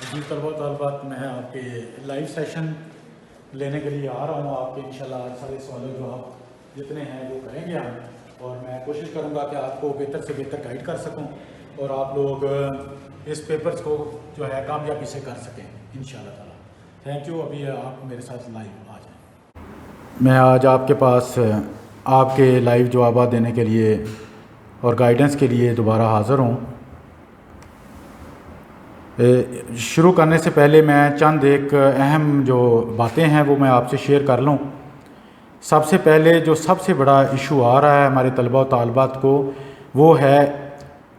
जी तलबा तलबात, मैं आपके लाइव सेशन लेने के लिए आ रहा हूँ। आपके इंशाल्लाह आज सारे सवाल जवाब जितने हैं वो करेंगे हम, और मैं कोशिश करूँगा कि आपको बेहतर से बेहतर गाइड कर सकूँ और आप लोग इस पेपर्स को जो है कामयाबी से कर सकें इंशाल्लाह ताला। Thank you. अभी आप मेरे साथ लाइव आ जाएँ। मैं आज आपके पास आपके लाइव जवाब देने के लिए और गाइडेंस के लिए दोबारा हाज़िर हूँ। शुरू करने से पहले मैं चंद एक अहम जो बातें हैं वो मैं आपसे शेयर कर लूँ। सबसे पहले जो सबसे बड़ा इशू आ रहा है हमारे तलबा और तालबात को, वो है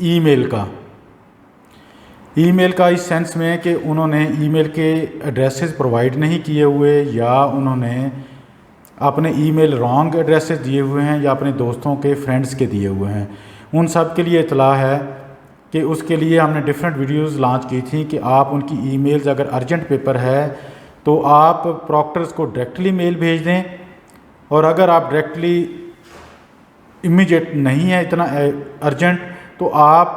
ईमेल का। ईमेल का इस सेंस में कि उन्होंने ईमेल के एड्रेसेस प्रोवाइड नहीं किए हुए, या उन्होंने अपने ईमेल रॉन्ग एड्रेसेस दिए हुए हैं, या अपने दोस्तों के फ्रेंड्स के दिए हुए हैं। उन सब के लिए इतला है कि उसके लिए हमने डिफरेंट वीडियोस लॉन्च की थी कि आप उनकी ईमेल्स, अगर अर्जेंट पेपर है तो आप प्रॉक्टर्स को डायरेक्टली मेल भेज दें, और अगर आप डायरेक्टली इमीडिएट नहीं है इतना अर्जेंट तो आप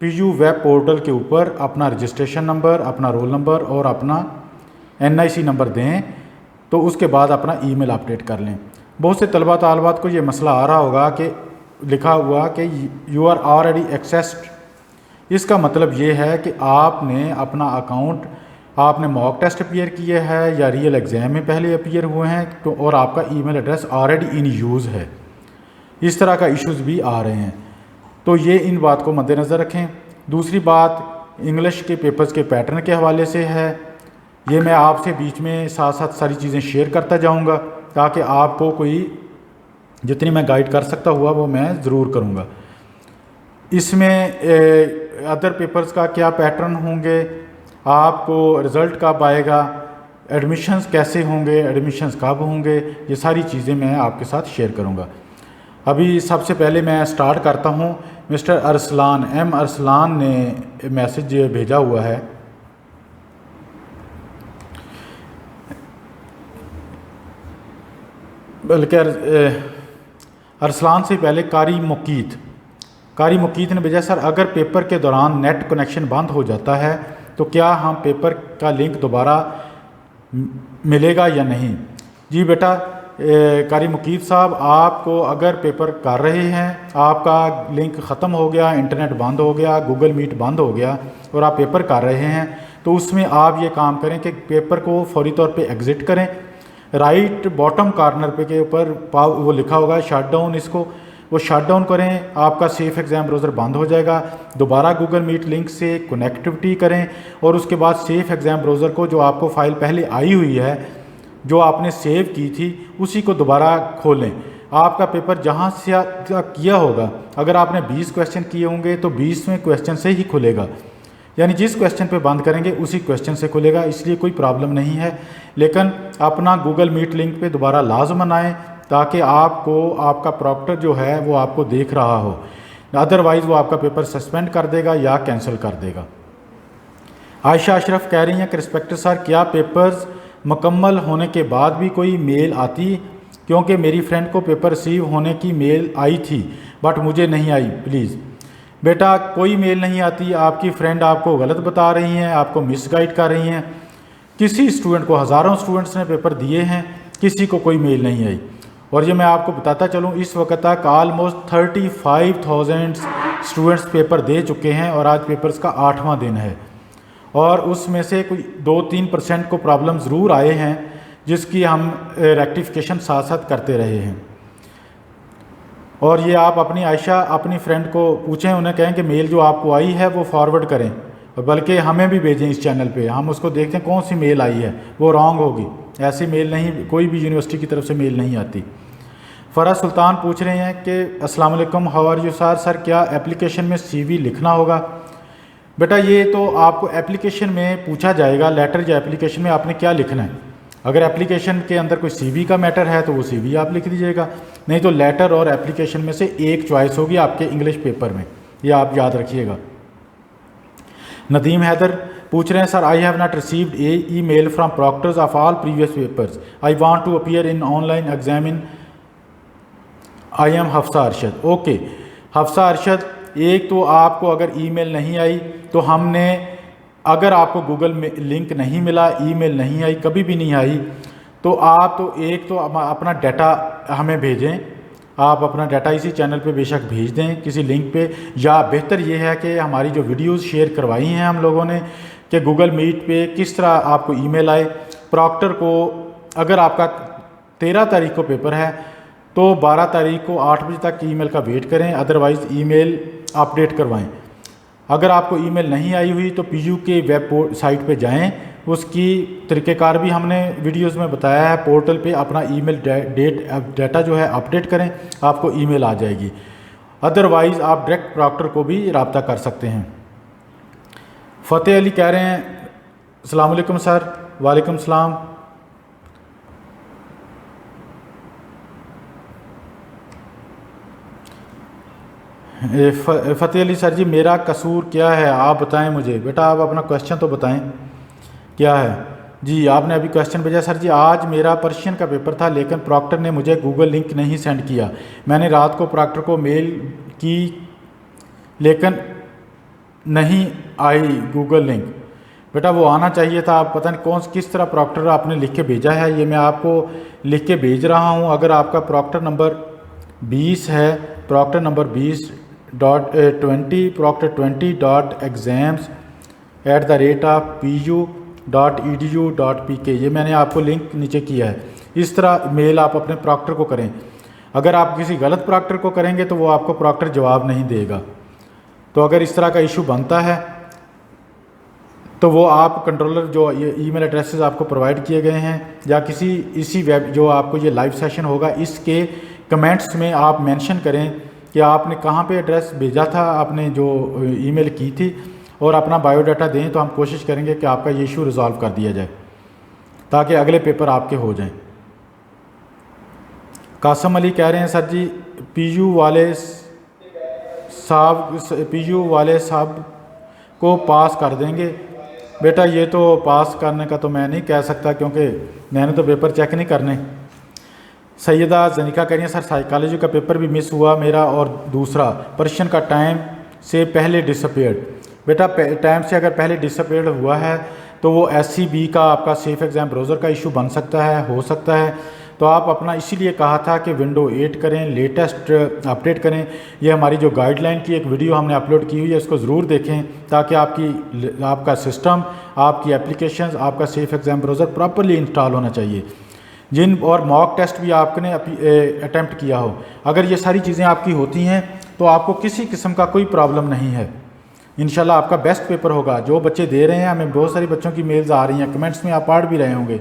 पीयू वेब पोर्टल के ऊपर अपना रजिस्ट्रेशन नंबर, अपना रोल नंबर और अपना NIC नंबर दें, तो उसके बाद अपना ईमेल अपडेट कर लें। बहुत से तलबा तालबात को ये मसला आ रहा होगा कि लिखा हुआ कि यू आर ऑलरेडी एक्सेस्ड। इसका मतलब ये है कि आपने अपना अकाउंट, आपने मॉक टेस्ट अपीयर किया है या रियल एग्ज़ाम में पहले अपीयर हुए हैं तो, और आपका email address already in use है। इस तरह का इश्यूज़ भी आ रहे हैं, तो ये इन बात को मद्देनज़र रखें। दूसरी बात इंग्लिश के पेपर्स के पैटर्न के हवाले से है। ये मैं आपसे बीच में साथ साथ सारी चीज़ें शेयर करता जाऊँगा ताकि आपको कोई जितनी मैं गाइड कर सकता हुआ वो मैं ज़रूर करूँगा। इसमें अदर पेपर्स का क्या पैटर्न होंगे, आपको रिज़ल्ट कब आएगा, एडमिशन्स कैसे होंगे, एडमिशन्स कब होंगे, ये सारी चीज़ें मैं आपके साथ शेयर करूँगा। अभी सबसे पहले मैं स्टार्ट करता हूँ। मिस्टर अरसलान अरसलान ने मैसेज भेजा हुआ है। बल्कि अरसलान से पहले कारी मुकीत ने भेजा, सर अगर पेपर के दौरान नेट कनेक्शन बंद हो जाता है तो क्या हम पेपर का लिंक दोबारा मिलेगा या नहीं। जी बेटा कारी मुकीत साहब, आपको अगर पेपर कर रहे हैं, आपका लिंक ख़त्म हो गया, इंटरनेट बंद हो गया, गूगल मीट बंद हो गया और आप पेपर कर रहे हैं, तो उसमें आप ये काम करें कि पेपर को फौरी तौर पे एग्ज़िट करें। राइट बॉटम कॉर्नर पे के ऊपर वो लिखा होगा शट डाउन, इसको वो शट डाउन करें, आपका सेफ एग्ज़ाम ब्राउज़र बंद हो जाएगा। दोबारा गूगल मीट लिंक से कनेक्टिविटी करें और उसके बाद सेफ एग्ज़ाम ब्राउज़र को, जो आपको फ़ाइल पहले आई हुई है, जो आपने सेव की थी, उसी को दोबारा खोलें। आपका पेपर जहाँ से किया होगा, अगर आपने 20 क्वेश्चन किए होंगे तो 20वें क्वेश्चन से ही खुलेगा, यानी जिस क्वेश्चन पे बंद करेंगे उसी क्वेश्चन से खुलेगा, इसलिए कोई प्रॉब्लम नहीं है। लेकिन अपना गूगल मीट लिंक पे दोबारा लाजम बनाएं ताकि आपको आपका प्रॉक्टर जो है वो आपको देख रहा हो, अदरवाइज़ वो आपका पेपर सस्पेंड कर देगा या कैंसिल कर देगा। आयशा अशरफ कह रही हैं कि रिस्पेक्टर सर, क्या पेपर्स मुकम्मल होने के बाद भी कोई मेल आती, क्योंकि मेरी फ्रेंड को पेपर रिसीव होने की मेल आई थी बट मुझे नहीं आई, प्लीज़। बेटा कोई मेल नहीं आती, आपकी फ्रेंड आपको गलत बता रही हैं, आपको मिसगाइड कर रही हैं। किसी स्टूडेंट को, हज़ारों स्टूडेंट्स ने पेपर दिए हैं, किसी को कोई मेल नहीं आई। और ये मैं आपको बताता चलूँ, इस वक्त तक ऑलमोस्ट 35,000 स्टूडेंट्स पेपर दे चुके हैं और आज पेपर्स का 8वां दिन है, और उसमें से कोई 2-3% को प्रॉब्लम ज़रूर आए हैं जिसकी हम रेक्टिफिकेशन साथ साथ करते रहे हैं। और ये आप अपनी आयशा अपनी फ्रेंड को पूछें, उन्हें कहें कि मेल जो आपको आई है वो फॉरवर्ड करें, और बल्कि हमें भी भेजें इस चैनल पे, हम उसको देखते हैं कौन सी मेल आई है, वो रॉन्ग होगी। ऐसी मेल नहीं, कोई भी यूनिवर्सिटी की तरफ से मेल नहीं आती। फ़राज सुल्तान पूछ रहे हैं कि अस्सलाम वालेकुम, how are you sir, sir क्या एप्लीकेशन में CV लिखना होगा। बेटा ये तो आपको एप्लीकेशन में पूछा जाएगा, लेटर या एप्लीकेशन में आपने क्या लिखना है। अगर एप्लीकेशन के अंदर कोई CV का मैटर है तो वो CV आप लिख दीजिएगा, नहीं तो लेटर और एप्लीकेशन में से एक चॉइस होगी आपके इंग्लिश पेपर में, ये आप याद रखिएगा। नदीम हैदर पूछ रहे हैं, sir I have not received a email from proctors of all previous papers, I want to appear in online exam in, I am Hafsa Arshad. Okay Hafsa Arshad, एक तो आपको अगर ईमेल नहीं आई तो हमने अगर आपको गूगल में लिंक नहीं मिला, ईमेल नहीं आई, कभी भी नहीं आई, तो आप तो एक तो अपना डाटा हमें भेजें। आप अपना डाटा इसी चैनल पे बेशक भेज दें किसी लिंक पे, या बेहतर ये है कि हमारी जो वीडियोस शेयर करवाई हैं हम लोगों ने कि गूगल मीट पे किस तरह आपको ईमेल आए। प्रॉक्टर को अगर आपका 13 तारीख को पेपर है तो 12 तारीख को 8 बजे तक ईमेल का वेट करें, अदरवाइज़ ईमेल अपडेट करवाएं। अगर आपको ईमेल नहीं आई हुई तो पीयू के वेब साइट पे जाएं, उसकी तरीक़ेकार भी हमने वीडियोस में बताया है। पोर्टल पे अपना ईमेल डाटा जो है अपडेट करें, आपको ईमेल आ जाएगी। अदरवाइज़ आप डायरेक्ट प्रॉक्टर को भी रब्ता कर सकते हैं। फ़तेह अली कह रहे हैं अस्सलाम वालेकुम सर। वालेकुम सलाम। फ़तेह अली सर जी, मेरा कसूर क्या है आप बताएं मुझे। बेटा आप अपना क्वेश्चन तो बताएं क्या है जी। आपने अभी क्वेश्चन भेजा सर जी, आज मेरा पर्शियन का पेपर था लेकिन प्रॉक्टर ने मुझे गूगल लिंक नहीं सेंड किया। मैंने रात को प्रॉक्टर को मेल की लेकिन नहीं आई गूगल लिंक। बेटा वो आना चाहिए था, आप पता नहीं किस तरह प्रॉक्टर आपने लिख के भेजा है, ये मैं आपको लिख के भेज रहा हूँ। अगर आपका प्रॉक्टर नंबर 20 है, प्रॉक्टर नंबर 20.20 proctor20.exams@pu.edu.pk, ये मैंने आपको लिंक नीचे किया है। इस तरह मेल आप अपने प्रॉक्टर को करें। अगर आप किसी गलत प्रॉक्टर को करेंगे तो वो आपको प्रॉक्टर जवाब नहीं देगा। तो अगर इस तरह का इशू बनता है तो वो आप कंट्रोलर जो ये ईमेल एड्रेसेस आपको प्रोवाइड किए गए हैं या किसी इसी वेब जो आपको ये लाइव सेशन होगा इसके कमेंट्स में आप मेंशन करें कि आपने कहाँ पे एड्रेस भेजा था, आपने जो ईमेल की थी, और अपना बायोडाटा दें। तो हम कोशिश करेंगे कि आपका ये इशू रिजॉल्व कर दिया जाए ताकि अगले पेपर आपके हो जाएं। कासम अली कह रहे हैं सर जी, पीयू वाले साहब को पास कर देंगे। बेटा ये तो पास करने का तो मैं नहीं कह सकता क्योंकि मैंने तो पेपर चेक नहीं करने। सैयदा जनिका कह रही हैं सर, साइकोलॉजी का पेपर भी मिस हुआ मेरा, और दूसरा पर्शियन का टाइम से पहले डिसअपीयर्ड। बेटा टाइम से अगर पहले डिसअपीयर्ड हुआ है तो वो SCB का आपका सेफ एग्ज़ाम ब्राउज़र का इशू बन सकता है, हो सकता है। तो आप अपना इसीलिए कहा था कि विंडो 8 करें, लेटेस्ट अपडेट करें। ये हमारी जो गाइडलाइन की एक वीडियो हमने अपलोड की हुई है, उसको ज़रूर देखें ताकि आपका सिस्टम, आपकी एप्लीकेशंस, आपका safe exam browser properly install होना चाहिए। और मॉक टेस्ट भी आपने अटैम्प्ट किया हो, अगर ये सारी चीज़ें आपकी होती हैं तो आपको किसी किस्म का कोई प्रॉब्लम नहीं है। इंशाल्लाह आपका बेस्ट पेपर होगा। जो बच्चे दे रहे हैं, हमें बहुत सारे बच्चों की मेल्स आ रही हैं, कमेंट्स में आप पढ़ भी रहे होंगे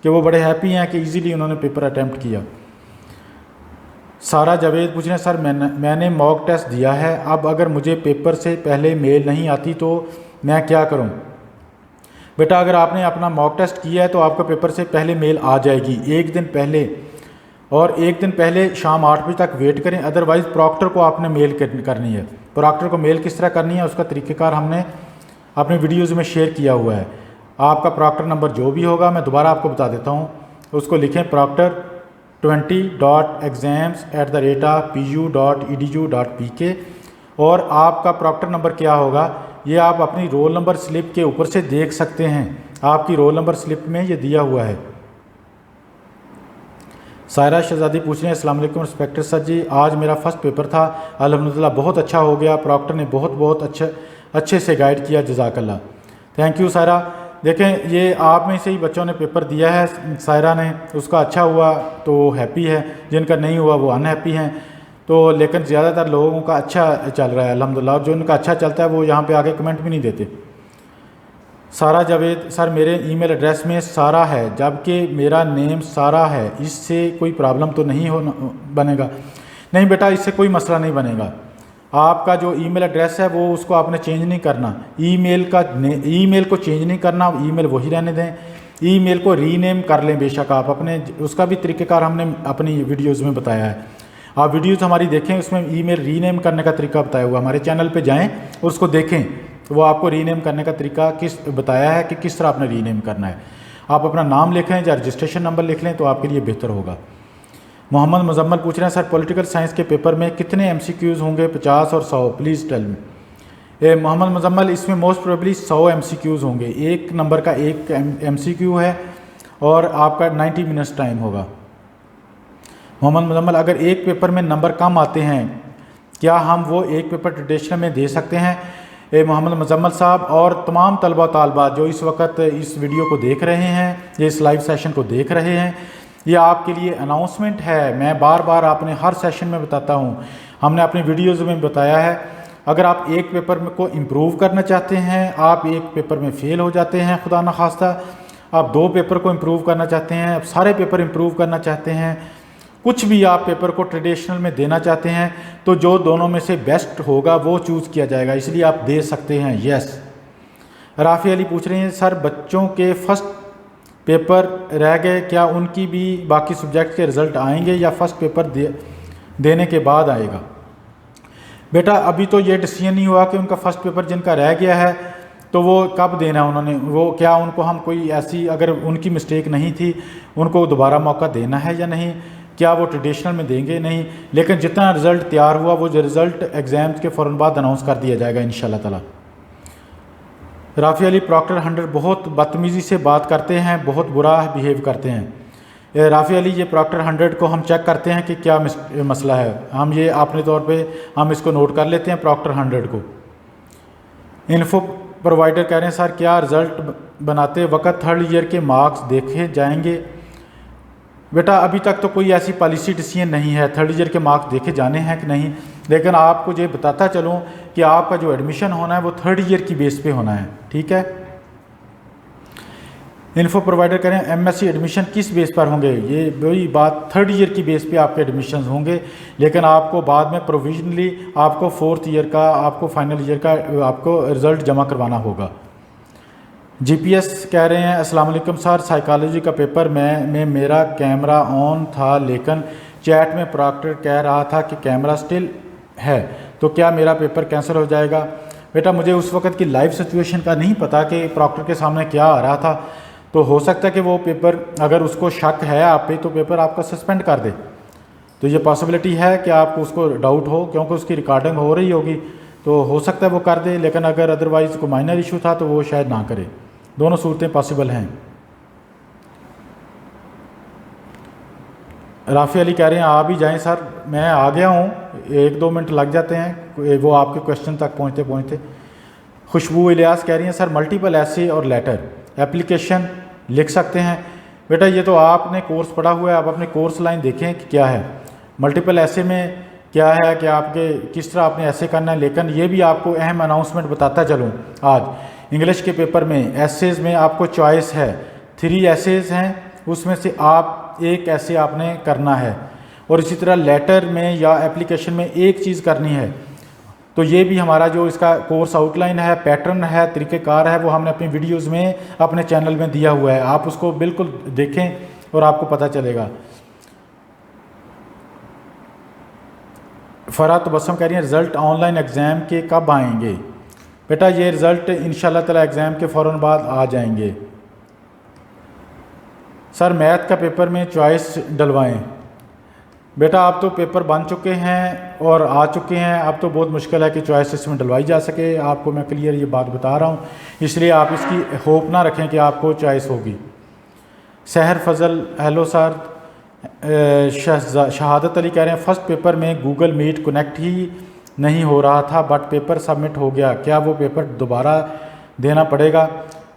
कि वो बड़े हैप्पी हैं कि इजीली उन्होंने पेपर अटैम्प्ट किया। सारा जावेद पूछ रहे हैं सर, मैंने मॉक टेस्ट दिया है, अब अगर मुझे पेपर से पहले मेल नहीं आती तो मैं क्या करूं? बेटा अगर आपने अपना मॉक टेस्ट किया है तो आपको पेपर से पहले मेल आ जाएगी, एक दिन पहले, और एक दिन पहले शाम 8 बजे तक वेट करें। अदरवाइज़ प्रॉक्टर को आपने मेल करनी है। प्रॉक्टर को मेल किस तरह करनी है उसका तरीक़ेकार हमने अपने वीडियोज़ में शेयर किया हुआ है। आपका प्रॉक्टर नंबर जो भी होगा मैं दोबारा आपको बता देता हूँ, उसको लिखें proctor20.exams@pu.edu.pk, और आपका प्रॉक्टर नंबर क्या होगा ये आप अपनी रोल नंबर स्लिप के ऊपर से देख सकते हैं। आपकी रोल नंबर स्लिप में ये दिया हुआ है। सायरा शहजादी पूछ रहे हैं अस्सलाम वालेकुम इंस्पेक्टर सर जी, आज मेरा फर्स्ट पेपर था, अल्हम्दुलिल्लाह बहुत अच्छा हो गया, प्रॉक्टर ने बहुत अच्छे से गाइड किया, जज़ाकल्लाह। Thank you Saira. देखें ये आप में से ही बच्चों ने पेपर दिया है, सायरा ने, उसका अच्छा हुआ तो हैप्पी है, जिनका नहीं हुआ वो अनहैप्पी हैं। तो लेकिन ज़्यादातर लोगों का अच्छा चल रहा है अल्हम्दुलिल्लाह, और जो उनका अच्छा चलता है वो यहाँ पे आके कमेंट भी नहीं देते। सारा जावेद सर, मेरे ईमेल एड्रेस में सारा है जबकि मेरा नेम सारा है, इससे कोई प्रॉब्लम तो नहीं बनेगा? नहीं बेटा, इससे कोई मसला नहीं बनेगा। आपका जो ईमेल एड्रेस है वो उसको आपने चेंज नहीं करना, ईमेल को चेंज नहीं करना, ईमेल वही रहने दें। ईमेल को रीनेम कर लें बेशक आप अपने, उसका भी तरीक़ेकार हमने अपनी वीडियोज़ में बताया है। आप वीडियोज़ हमारी देखें, उसमें ईमेल रीनेम करने का तरीका बताया हुआ, हमारे चैनल पे जाएं और उसको देखें, तो वो आपको रीनेम करने का तरीका बताया है कि किस तरह आपने रीनेम करना है। आप अपना नाम लिख लें या रजिस्ट्रेशन नंबर लिख लें तो आपके लिए बेहतर होगा। मोहम्मद मुजम्मल पूछ रहे हैं सर, पॉलिटिकल साइंस के पेपर में कितने MCQs होंगे? 50 और 100, please tell me. Mohammad Muzammil, इसमें मोस्ट प्रोबेबली 100 MCQs होंगे, एक नंबर का एक MCQ है और आपका 90 मिनट्स टाइम होगा। मोहम्मद मुजम्मल, अगर एक पेपर में नंबर कम आते हैं क्या हम वो एक पेपर ट्रेडिशनल में दे सकते हैं? मोहम्मद मुजम्मल साहब और तमाम तलबा तालबात जो इस वक्त इस वीडियो को देख रहे हैं, ये इस लाइव सेशन को देख रहे हैं, ये आपके लिए अनाउंसमेंट है। मैं बार बार आपने हर सेशन में बताता हूँ, हमने अपनी वीडियोज़ में बताया है, अगर आप एक पेपर में को इम्प्रूव करना चाहते हैं, आप एक पेपर में फ़ेल हो जाते हैं खुदा न खास्ता, आप 2 पेपर को इम्प्रूव करना चाहते हैं, आप सारे पेपर इम्प्रूव करना चाहते हैं, कुछ भी आप पेपर को ट्रेडिशनल में देना चाहते हैं, तो जो दोनों में से बेस्ट होगा वो चूज़ किया जाएगा, इसलिए आप दे सकते हैं। यस। राफ़ी अली पूछ रहे हैं सर बच्चों के फर्स्ट पेपर रह गए, क्या उनकी भी बाकी सब्जेक्ट के रिज़ल्ट आएंगे या फ़र्स्ट पेपर देने के बाद आएगा? बेटा अभी तो ये डिसीजन नहीं हुआ कि उनका फ़र्स्ट पेपर जिनका रह गया है तो वो कब देना है उन्होंने, वो क्या उनको हम कोई ऐसी, अगर उनकी मिस्टेक नहीं थी उनको दोबारा मौका देना है या नहीं, क्या वो ट्रेडिशनल में देंगे? नहीं, लेकिन जितना रिज़ल्ट तैयार हुआ वो जो रिज़ल्ट एग्ज़ाम्स के फ़ौरन बाद अनाउंस कर दिया जाएगा इंशाल्लाह ताला। राफ़ी अली, प्रॉक्टर 100 बहुत बदतमीज़ी से बात करते हैं, बहुत बुरा बिहेव करते हैं। राफ़ी अली, ये प्रॉक्टर 100 को हम चेक करते हैं कि क्या मसला है, हम ये अपने तौर पे हम इसको नोट कर लेते हैं प्रॉक्टर 100 को। इन्फो प्रोवाइडर कह रहे हैं सर क्या रिज़ल्ट बनाते वक्त 3rd ईयर के मार्क्स देखे जाएंगे? बेटा अभी तक तो कोई ऐसी पॉलिसी डिसीजन नहीं है 3rd ईयर के मार्क्स देखे जाने हैं कि नहीं, लेकिन आपको ये बताता चलूँ कि आपका जो एडमिशन होना है वो 3rd ईयर की बेस पे होना है, ठीक है। इन्फो प्रोवाइडर करें MSc एडमिशन किस बेस पर होंगे? ये वही बात, 3rd ईयर की बेस पे आपके एडमिशन होंगे, लेकिन आपको बाद में प्रोविजनली आपको 4th ईयर का, आपको फाइनल ईयर का आपको रिज़ल्ट जमा करवाना होगा। GPS कह रहे हैं अस्सलाम वालेकुम सर, साइकोलॉजी का पेपर में मेरा कैमरा ऑन था लेकिन चैट में प्रॉक्टर कह रहा था कि कैमरा स्टिल है, तो क्या मेरा पेपर कैंसिल हो जाएगा? बेटा मुझे उस वक्त की लाइव सिचुएशन का नहीं पता कि प्रॉक्टर के सामने क्या आ रहा था, तो हो सकता है कि वो पेपर, अगर उसको शक है आप पे, तो पेपर आपका सस्पेंड कर दे, तो ये पॉसिबिलिटी है कि आपको उसको डाउट हो, क्योंकि उसकी रिकॉर्डिंग हो रही होगी, तो हो सकता है वो कर दे, लेकिन अगर अदरवाइज़ कोई माइनर इशू था तो वो शायद ना करे। दोनों सूरतें पॉसिबल हैं। राफ़ी अली कह रहे हैं आ भी जाएं सर, मैं आ गया हूँ, 1-2 मिनट लग जाते हैं वो आपके क्वेश्चन तक पहुँचते पहुँचते। खुशबू इलियास कह रही हैं सर मल्टीपल ऐसे और लेटर एप्लीकेशन लिख सकते हैं? बेटा ये तो आपने कोर्स पढ़ा हुआ है, आप अपने कोर्स लाइन देखें कि क्या है। मल्टीपल ऐसे में क्या है कि आपके किस तरह आपने ऐसे करना है, लेकिन ये भी आपको अहम अनाउंसमेंट बताता चलूँ, आज इंग्लिश के पेपर में एसेज में आपको चॉइस है, 3 एसेज हैं, उसमें से आप एक ऐसे आपने करना है, और इसी तरह लेटर में या एप्लीकेशन में एक चीज़ करनी है। तो ये भी हमारा जो इसका कोर्स आउटलाइन है, पैटर्न है, तरीक़ेकार है, वो हमने अपनी वीडियोज़ में अपने चैनल में दिया हुआ है, आप उसको बिल्कुल देखें और आपको पता चलेगा। फ़रा तबस्सुम कह रही हैं रिज़ल्ट ऑनलाइन एग्ज़ाम के कब आएंगे? बेटा ये रिज़ल्ट इंशाल्लाह ताला एग्ज़ाम के फ़ौरन बाद आ जाएंगे। सर मैथ का पेपर में चॉइस डलवाएं? बेटा आप तो पेपर बन चुके हैं और आ चुके हैं, अब तो बहुत मुश्किल है कि चॉइस इसमें डलवाई जा सके, आपको मैं क्लियर ये बात बता रहा हूँ, इसलिए आप इसकी होप ना रखें कि आपको चॉइस होगी। सहर फजल हेलो सर। शहादत अली कह रहे हैं फर्स्ट पेपर में गूगल मीट कनेक्ट ही नहीं हो रहा था बट पेपर सबमिट हो गया, क्या वो पेपर दोबारा देना पड़ेगा?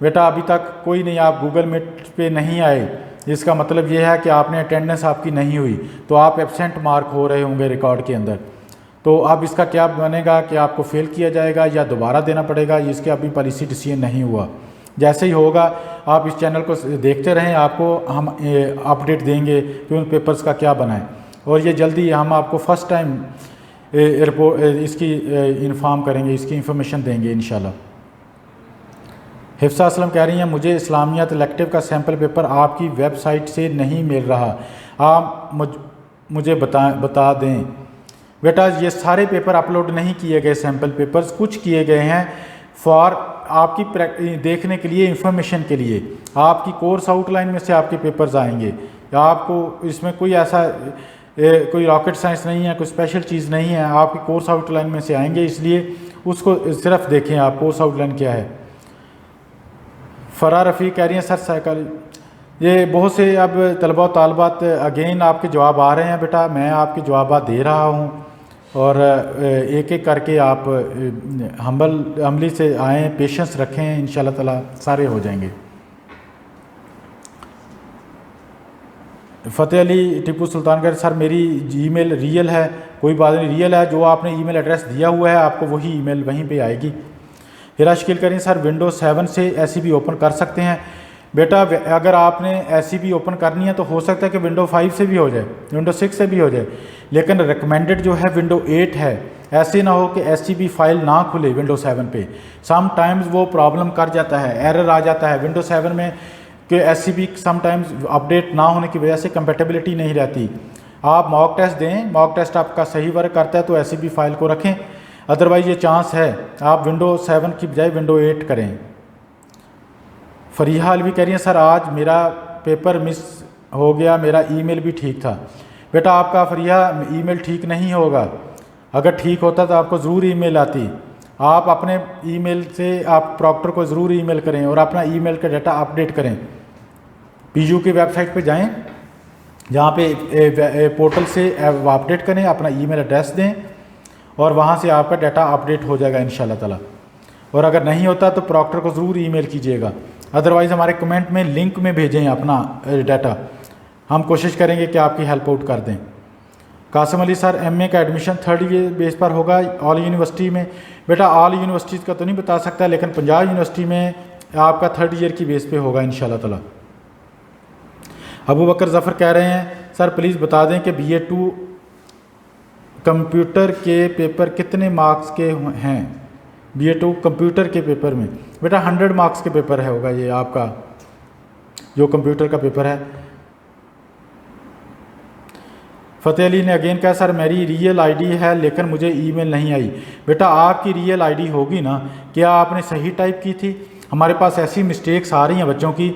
बेटा अभी तक कोई नहीं, आप गूगल मीट पे नहीं आए, इसका मतलब ये है कि आपने अटेंडेंस आपकी नहीं हुई, तो आप एब्सेंट मार्क हो रहे होंगे रिकॉर्ड के अंदर। तो अब इसका क्या बनेगा कि आपको फेल किया जाएगा या दोबारा देना पड़ेगा, इसके अभी पॉलिसी डिसीजन नहीं हुआ। जैसे ही होगा आप इस चैनल को देखते रहें, आपको हम अपडेट देंगे कि उन पेपर्स का क्या बना है, और ये जल्दी हम आपको फ़र्स्ट टाइम रिपोर्ट इसकी इन्फॉर्म करेंगे, इसकी इंफॉर्मेशन देंगे इंशाल्लाह। हिफ्सा असलम कह रही हैं मुझे इस्लामियात इलेक्टिव का सैम्पल पेपर आपकी वेबसाइट से नहीं मिल रहा, आप मुझे बता दें। बेटा ये सारे पेपर अपलोड नहीं किए गए, सैम्पल पेपर्स कुछ किए गए हैं फॉर आपकी देखने के लिए, इंफॉर्मेशन के लिए। आपकी कोर्स आउटलाइन में से आपके पेपर्स आएंगे, आपको इसमें कोई ऐसा कोई रॉकेट साइंस नहीं है, कोई स्पेशल चीज़ नहीं है, आपकी कोर्स आउटलाइन में से आएंगे, इसलिए उसको सिर्फ देखें आप कोर्स आउटलाइन क्या है। फरा रफ़ी कह रही हैं सर साइकोलॉजी, ये बहुत से अब तलबा और तालबात अगेन आपके जवाब आ रहे हैं बेटा, मैं आपके जवाब दे रहा हूँ और एक एक करके आप हम्बली से आएँ, पेशेंस रखें, इंशाल्लाह ताला सारे हो जाएंगे। फ़तेह अली टिप्पू सुल्तान का सर मेरी ईमेल रियल है, कोई बात नहीं, रियल है, जो आपने ईमेल एड्रेस दिया हुआ है आपको वही ईमेल वहीं पे आएगी। हिरा शकील करें सर विंडोज़ 7 से SCP ओपन कर सकते हैं। बेटा अगर आपने SCP ओपन करनी है तो हो सकता है कि विंडो 5 से भी हो जाए, विंडो 6 से भी हो जाए, लेकिन रिकमेंडेड जो है विंडो 8 है। ऐसे ना हो कि SCP फाइल ना खुले विंडो 7 पे, सम टाइम्स वो प्रॉब्लम कर जाता है, एरर आ जाता है विंडो 7 में कि SCP समटाइम्स अपडेट ना होने की वजह से कंपेटेबिलिटी नहीं रहती। आप मॉक टेस्ट दें, मॉक टेस्ट आपका सही वर्क करता है तो SCP फाइल को रखें, अदरवाइज़ ये चांस है आप विंडो 7 की बजाय विंडो 8 करें। फरीहा अलवी कह रही हैं सर आज मेरा पेपर मिस हो गया, मेरा ईमेल भी ठीक था। बेटा आपका फरीहा ईमेल ठीक नहीं होगा, अगर ठीक होता तो आपको ज़रूर ईमेल आती। आप अपने ईमेल से आप प्रॉक्टर को ज़रूर ईमेल करें और अपना ईमेल का डाटा अपडेट करें। PU की वेबसाइट पे जाएं, जहाँ पे पोर्टल से अपडेट करें, अपना ईमेल एड्रेस दें और वहाँ से आपका डाटा अपडेट हो जाएगा इंशाल्लाह ताला। और अगर नहीं होता तो प्रॉक्टर को ज़रूर ईमेल कीजिएगा, अदरवाइज़ हमारे कमेंट में लिंक में भेजें अपना डाटा, हम कोशिश करेंगे कि आपकी हेल्प आउट कर दें। कासिम अली सर MA का एडमिशन 3rd ईयर बेस पर होगा ऑल यूनिवर्सिटी में। बेटा ऑल यूनिवर्सिटीज़ का तो नहीं बता सकता, लेकिन पंजाब यूनिवर्सिटी में आपका 3rd ईयर की बेस पे होगा इंशाल्लाह ताला। अबू बकर ज़फ़र कह रहे हैं सर प्लीज़ बता दें कि BA2 कंप्यूटर के पेपर कितने मार्क्स के हैं। BA2 कंप्यूटर के पेपर में बेटा 100 मार्क्स के पेपर है होगा ये आपका जो कंप्यूटर का पेपर है। फ़तेह अली ने अगेन कहा सर मेरी रियल आईडी है लेकिन मुझे ईमेल नहीं आई। बेटा आपकी रियल आईडी होगी ना, क्या आपने सही टाइप की थी? हमारे पास ऐसी मिस्टेक्स आ रही हैं बच्चों की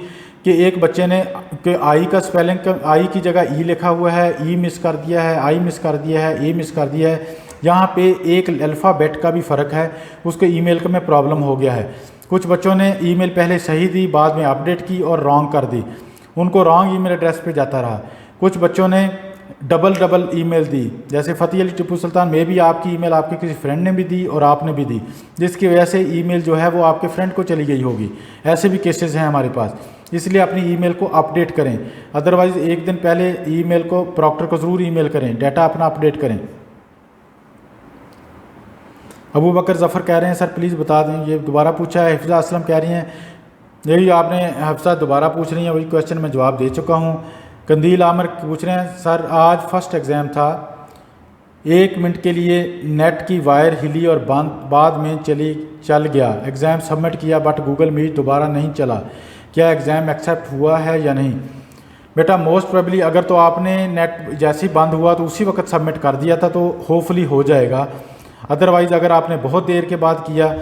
कि एक बच्चे ने कि आई का स्पेलिंग आई की जगह ई लिखा हुआ है, ई मिस कर दिया है, आई मिस कर दिया है, ए मिस कर दिया है, यहाँ पे एक अल्फ़ाबेट का भी फ़र्क है, उसको ईमेल का में प्रॉब्लम हो गया है। कुछ बच्चों ने ईमेल पहले सही दी, बाद में अपडेट की और रॉन्ग कर दी, उनको रॉन्ग ईमेल एड्रेस पे जाता रहा। कुछ बच्चों ने डबल ईमेल दी, जैसे फ़तेह अली टिप्पू सुल्तान में भी आपकी ईमेल आपके किसी फ्रेंड ने भी दी और आपने भी दी, जिसकी वजह से ईमेल जो है वो आपके फ्रेंड को चली गई होगी। ऐसे भी केसेस हैं हमारे पास, इसलिए अपनी ईमेल को अपडेट करें, अदरवाइज़ एक दिन पहले ईमेल को प्रॉक्टर को ज़रूर ईमेल करें, डाटा अपना अपडेट करें। अबू बकर ज़फ़र कह रहे हैं सर प्लीज़ बता दें, ये दोबारा पूछा है। हिफ्ज़ा असलम कह रही हैं यही आपने हफ्सा दोबारा पूछ रही हैं, वही क्वेश्चन मैं जवाब दे चुका हूँ। कंदील आमर पूछ रहे हैं सर आज फर्स्ट एग्ज़ाम था, 1 मिनट के लिए नेट की वायर हिली और बाद में चल गया, एग्ज़ाम सबमिट किया बट गूगल मीट दोबारा नहीं चला, क्या एग्ज़ाम एक्सेप्ट हुआ है या नहीं? बेटा मोस्ट प्रोबेबली अगर तो आपने नेट जैसे ही बंद हुआ तो उसी वक्त सबमिट कर दिया था तो होपफुली हो जाएगा, अदरवाइज़ अगर आपने बहुत देर के बाद किया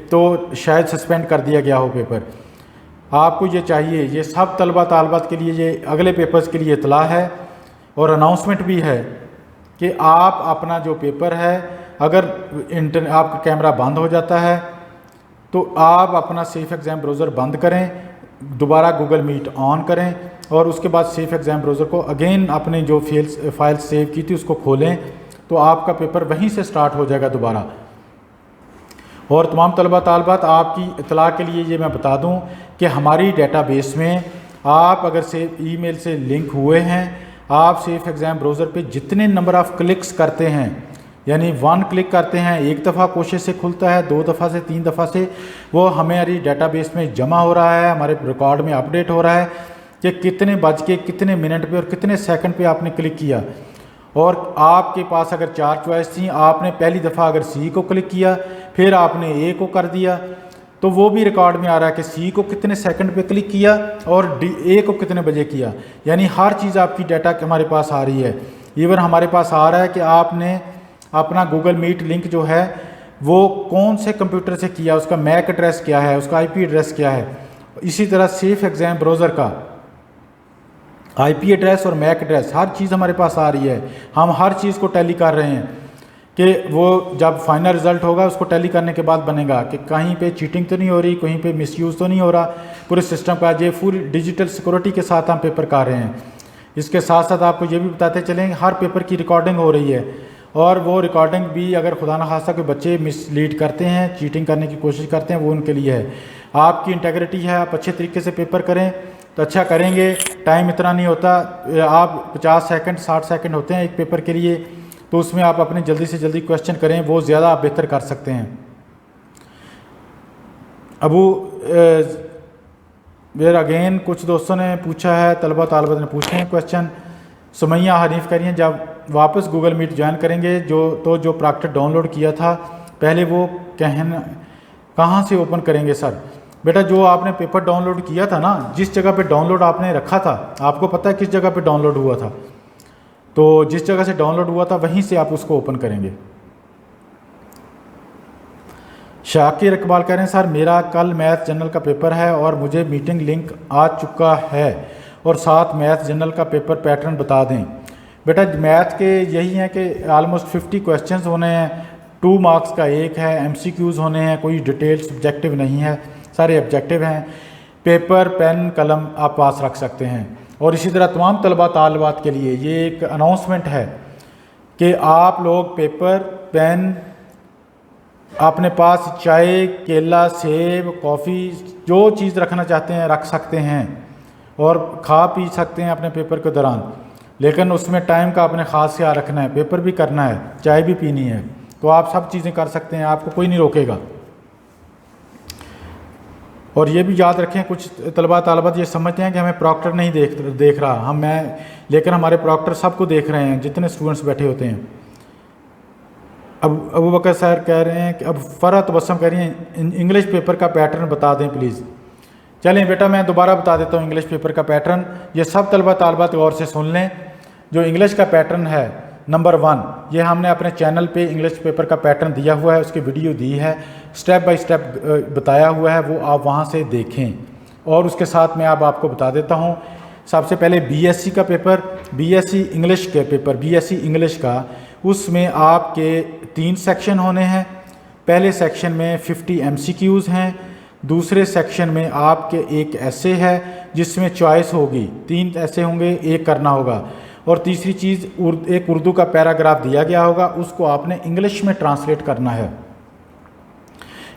तो शायद सस्पेंड कर दिया गया हो पेपर। आपको ये चाहिए, ये सब तलबा तालबात के लिए, ये अगले पेपर्स के लिए इतला है और अनाउंसमेंट भी है कि आप अपना जो पेपर है, अगर आपका कैमरा बंद हो जाता है तो आप अपना सेफ एग्ज़ाम ब्राउज़र बंद करें, दोबारा गूगल मीट ऑन करें और उसके बाद सेफ एग्ज़ाम ब्राउज़र को अगेन अपने जो फाइल सेव की थी उसको खोलें, तो आपका पेपर वहीं से स्टार्ट हो जाएगा दोबारा। और तमाम तलबा तालबात आपकी इतला के लिए ये मैं बता दूं कि हमारी डेटाबेस में आप अगर से ईमेल से लिंक हुए हैं, आप सेफ एग्ज़ाम ब्राउज़र पे जितने नंबर ऑफ़ क्लिक्स करते हैं, यानी 1 क्लिक करते हैं, 1 दफ़ा कोशिश से खुलता है, 2 दफ़ा से 3 दफ़ा से वो हमारी डेटाबेस में जमा हो रहा है, हमारे रिकॉर्ड में अपडेट हो रहा है कि कितने बज के कितने मिनट पे और कितने सेकंड पे आपने क्लिक किया। और आपके पास अगर 4 चॉइस थी, आपने पहली दफ़ा अगर सी को क्लिक किया, फिर आपने ए को कर दिया, तो वो भी रिकॉर्ड में आ रहा है कि सी को कितने सेकंड पे क्लिक किया और ए को कितने बजे किया, यानी हर चीज़ आपकी डाटा हमारे पास आ रही है। इवन हमारे पास आ रहा है कि आपने अपना गूगल मीट लिंक जो है वो कौन से कंप्यूटर से किया, उसका मैक एड्रेस क्या है, उसका IP एड्रेस क्या है। इसी तरह सेफ एग्ज़ाम ब्राउज़र का IP एड्रेस और मैक एड्रेस हर चीज़ हमारे पास आ रही है, हम हर चीज़ को टैली कर रहे हैं। कि वो जब फाइनल रिज़ल्ट होगा उसको टैली करने के बाद बनेगा कि कहीं पे चीटिंग तो नहीं हो रही, कहीं पे मिसयूज़ तो नहीं हो रहा पूरे सिस्टम का। ये पूरी डिजिटल सिक्योरिटी के साथ हम पेपर कर रहे हैं। इसके साथ साथ आपको ये भी बताते चलें हर पेपर की रिकॉर्डिंग हो रही है, और वो रिकॉर्डिंग भी अगर खुदा न खास्ता कोई बच्चे मिसलीड करते हैं, चीटिंग करने की कोशिश करते हैं, वो उनके लिए है। आपकी इंटेग्रिटी है, आप अच्छे तरीके से पेपर करें तो अच्छा करेंगे। टाइम इतना नहीं होता, आप 50 सेकंड 60 सेकंड होते हैं एक पेपर के लिए, तो उसमें आप अपने जल्दी से जल्दी क्वेश्चन करें, वो ज़्यादा आप बेहतर कर सकते हैं। अबू वेर अगेन कुछ दोस्तों ने पूछा है, तलबा तालबत ने पूछे हैं क्वेश्चन। सुमैया हनीफ कह रही हैं जब वापस गूगल मीट ज्वाइन करेंगे जो प्रॉक्टर डाउनलोड किया था पहले वो कहाँ से ओपन करेंगे सर? बेटा जो आपने पेपर डाउनलोड किया था ना, जिस जगह पे डाउनलोड आपने रखा था, आपको पता है किस जगह पे डाउनलोड हुआ था, तो जिस जगह से डाउनलोड हुआ था वहीं से आप उसको ओपन करेंगे। शाकिर इकबाल कह रहे हैं सर मेरा कल मैथ जनरल का पेपर है और मुझे मीटिंग लिंक आ चुका है और साथ मैथ जनरल का पेपर पैटर्न बता दें। बेटा मैथ के यही है कि ऑलमोस्ट 50 क्वेश्चंस होने हैं, 2 मार्क्स का एक है, MCQs होने हैं, कोई डिटेल सब्जेक्टिव नहीं है, सारे ऑब्जेक्टिव हैं। पेपर पेन कलम आप पास रख सकते हैं। और इसी तरह तमाम तलबा तालबात के लिए ये एक अनाउंसमेंट है कि आप लोग पेपर पेन अपने पास चाय केला सेब कॉफ़ी जो चीज़ रखना चाहते हैं रख सकते हैं और खा पी सकते हैं अपने पेपर के दौरान, लेकिन उसमें टाइम का अपने ख़ास ख्याल रखना है। पेपर भी करना है, चाय भी पीनी है, तो आप सब चीज़ें कर सकते हैं, आपको कोई नहीं रोकेगा। और ये भी याद रखें कुछ तलबा तालबात ये समझते हैं कि हमें प्रॉक्टर नहीं देख रहा लेकिन हमारे प्रॉक्टर सबको देख रहे हैं जितने स्टूडेंट्स बैठे होते हैं। अब अबू बकर सर कह रहे हैं कि अब फ़रहत तबस्सुम कह रही हैं इंग्लिश पेपर का पैटर्न बता दें प्लीज़। चलें बेटा मैं दोबारा बता देता हूँ इंग्लिश पेपर का पैटर्न, ये सब तलबा तालबात गौर से सुन लें। जो इंग्लिश का पैटर्न है नंबर 1, ये हमने अपने चैनल पे इंग्लिश पेपर का पैटर्न दिया हुआ है, उसकी वीडियो दी है, स्टेप बाय स्टेप बताया हुआ है, वो आप वहाँ से देखें। और उसके साथ मैं अब आपको बता देता हूँ सबसे पहले BSc का पेपर, BSc इंग्लिश के पेपर, BSc इंग्लिश का, उसमें आपके 3 सेक्शन होने हैं। पहले सेक्शन में 50 MCQs हैं, दूसरे सेक्शन में आपके एक ऐसे है जिसमें चॉइस होगी, 3 ऐसे होंगे, एक करना होगा, और तीसरी चीज़ एक उर्दू का पैराग्राफ दिया गया होगा, उसको आपने इंग्लिश में ट्रांसलेट करना है।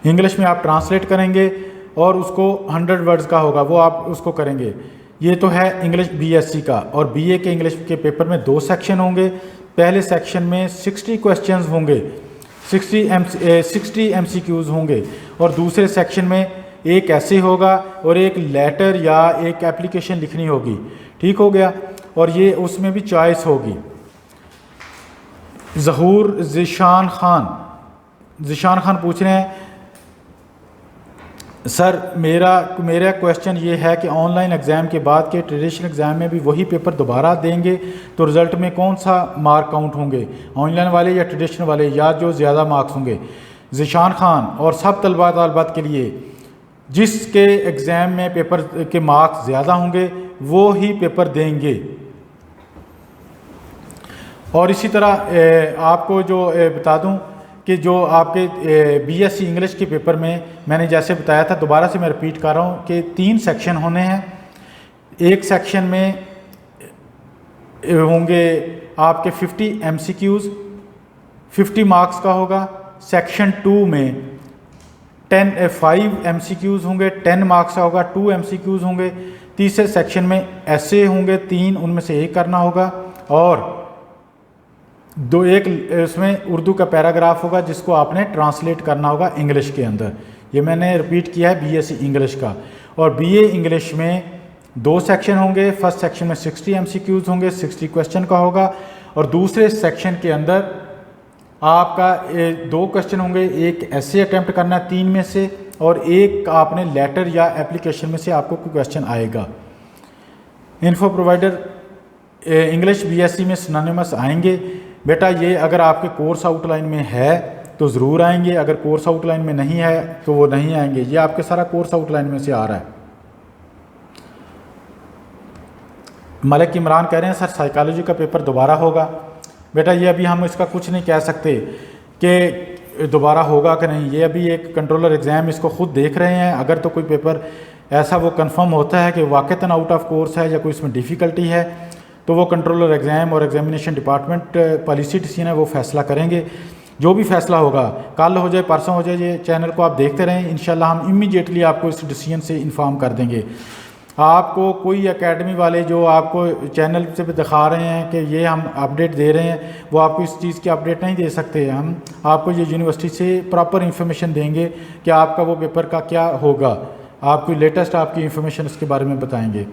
इंग्लिश में आप ट्रांसलेट करेंगे और उसको 100 वर्ड्स का होगा, वो आप उसको करेंगे। ये तो है इंग्लिश BSc का। और BA के इंग्लिश के पेपर में 2 सेक्शन होंगे। पहले सेक्शन में 60 क्वेश्चंस होंगे, 60 MCQs होंगे, और दूसरे सेक्शन में एक ऐसे होगा और एक लेटर या एक एप्लीकेशन लिखनी होगी। ठीक हो गया। और ये उसमें भी चॉइस होगी। ज़हूर ज़ीशान खान पूछ रहे हैं सर मेरा क्वेश्चन ये है कि ऑनलाइन एग्ज़ाम के बाद के ट्रेडिशनल एग्ज़ाम में भी वही पेपर दोबारा देंगे तो रिज़ल्ट में कौन सा मार्क काउंट होंगे, ऑनलाइन वाले या ट्रेडिशनल वाले, या जो ज़्यादा मार्क्स होंगे? ज़ीशान खान और सब तलबा तालबात के लिए जिसके एग्ज़ाम में पेपर के मार्क्स ज़्यादा होंगे वो ही पेपर देंगे। और इसी तरह आपको जो बता दूं कि जो आपके BSc इंग्लिश के पेपर में मैंने जैसे बताया था, दोबारा से मैं रिपीट कर रहा हूँ कि 3 सेक्शन होने हैं। एक सेक्शन में होंगे आपके 50 MCQs, 50 मार्क्स का होगा। सेक्शन 2 में 5 MCQs होंगे, 10 मार्क्स का होगा, 2 MCQs होंगे। तीसरे सेक्शन में ऐसे होंगे 3, उनमें से एक करना होगा, और एक उसमें उर्दू का पैराग्राफ होगा जिसको आपने ट्रांसलेट करना होगा इंग्लिश के अंदर। ये मैंने रिपीट किया है BSc इंग्लिश का। और BA इंग्लिश में 2 सेक्शन होंगे। फर्स्ट सेक्शन में 60 MCQs होंगे, 60 क्वेश्चन का होगा, और दूसरे सेक्शन के अंदर आपका 2 क्वेश्चन होंगे, एक ऐसे अटैम्प्ट करना है 3 में से, और एक आपने लेटर या एप्लीकेशन में से आपको कोई क्वेश्चन आएगा। इन्फो प्रोवाइडर इंग्लिश BSc में सिनोनिमस आएंगे। बेटा ये अगर आपके कोर्स आउटलाइन में है तो ज़रूर आएंगे, अगर कोर्स आउटलाइन में नहीं है तो वो नहीं आएंगे। ये आपके सारा कोर्स आउटलाइन में से आ रहा है। मलिक इमरान कह रहे हैं सर साइकोलॉजी का पेपर दोबारा होगा। बेटा ये अभी हम इसका कुछ नहीं कह सकते कि दोबारा होगा कि नहीं। ये अभी एक कंट्रोलर एग्ज़ाम इसको खुद देख रहे हैं। अगर तो कोई पेपर ऐसा वो कंफर्म होता है कि वाक़तन आउट ऑफ कोर्स है या कोई इसमें डिफ़िकल्टी है, तो वो कंट्रोलर एग्ज़ाम और एग्जामिनेशन डिपार्टमेंट पॉलिसी डिसीजन है वो फ़ैसला करेंगे। जो भी फ़ैसला होगा, कल हो जाए परसों हो जाए, ये चैनल को आप देखते रहें। इंशाल्लाह हम इमीडिएटली आपको इस डिसीजन से इन्फॉर्म कर देंगे। आपको कोई एकेडमी वाले जो आपको चैनल से दिखा रहे हैं कि ये हम अपडेट दे रहे हैं, वो आपको इस चीज़ की अपडेट नहीं दे सकते। हम आपको ये यूनिवर्सिटी से प्रॉपर इंफॉर्मेशन देंगे कि आपका वो पेपर का क्या होगा, आपको लेटेस्ट आपकी इंफॉर्मेशन उसके बारे में बताएंगे।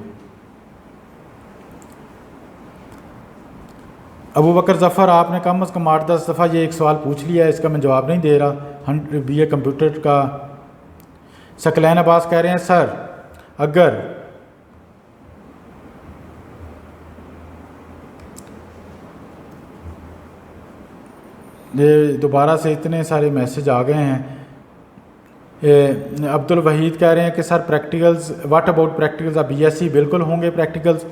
अबू बकर ज़फ़र, आपने कम अज़ कम 8-10 दफ़ा ये एक सवाल पूछ लिया है, इसका मैं जवाब नहीं दे रहा। BA कंप्यूटर का सकलैन अब्बास कह रहे हैं सर अगर ये दोबारा से इतने सारे मैसेज आ गए हैं। अब्दुल वहीद कह रहे हैं कि sir practicals, what about practicals? अब BSc बिल्कुल होंगे प्रैक्टिकल्स।